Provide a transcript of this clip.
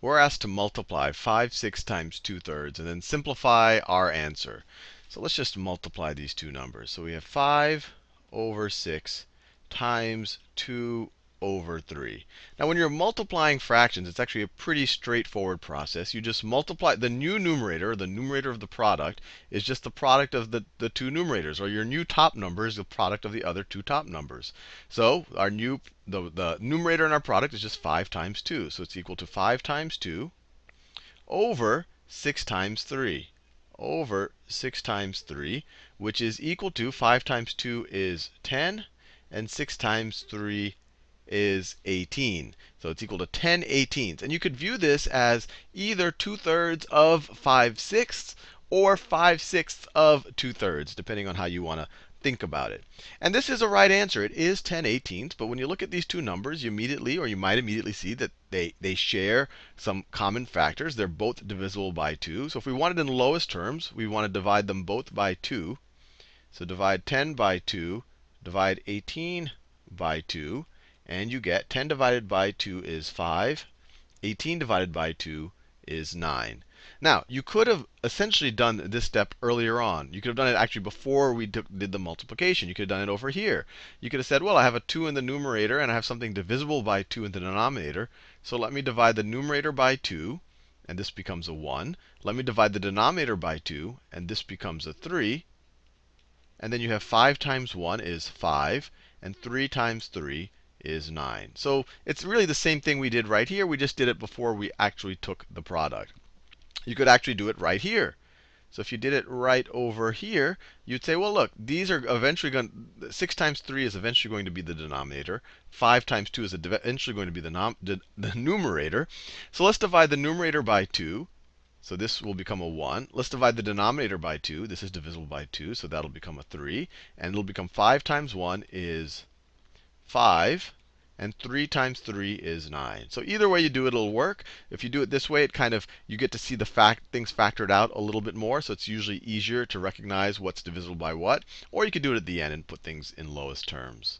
we're asked to multiply 5 6 times 2/3 and then simplify our answer. So let's just multiply these two numbers. So we have 5 over 6 times 2 over 3. Now, when you're multiplying fractions, it's actually a pretty straightforward process. You just multiply the new numerator, the numerator of the product, is just the product of the two numerators, or your new top number is the product of the other two top numbers. So the numerator in our product is just 5 times 2. So it's equal to 5 times 2 over 6 times 3 over 6 times 3, which is equal to 5 times 2 is 10, and 6 times 3 is 18. So it's equal to 10/18. And you could view this as either 2/3 of 5/6 or 5/6 of 2/3, depending on how you want to think about it. And this is a right answer. It is 10/18. But when you look at these two numbers, you might immediately see that they share some common factors. They're both divisible by 2. So if we wanted in lowest terms, we want to divide them both by 2. So divide 10 by 2, divide 18 by 2. And you get 10 divided by 2 is 5. 18 divided by 2 is 9. Now, you could have essentially done this step earlier on. You could have done it actually before we did the multiplication. You could have done it over here. You could have said, well, I have a 2 in the numerator, and I have something divisible by 2 in the denominator. So let me divide the numerator by 2, and this becomes a 1. Let me divide the denominator by 2, and this becomes a 3. And then you have 5 times 1 is 5, and 3 times 3 is 9. So it's really the same thing we did right here. We just did it before we actually took the product. You could actually do it right here. So if you did it right over here, you'd say, well, look, these are eventually going 6 times 3 is eventually going to be the denominator. 5 times 2 is eventually going to be the numerator. So let's divide the numerator by 2. So this will become a 1. Let's divide the denominator by 2. This is divisible by 2, so that'll become a 3. And it'll become 5 times 1 is 5. And 3 times 3 is 9. So either way you do it, it'll work. If you do it this way, you get to see the things factored out a little bit more. So it's usually easier to recognize what's divisible by what. Or you could do it at the end and put things in lowest terms.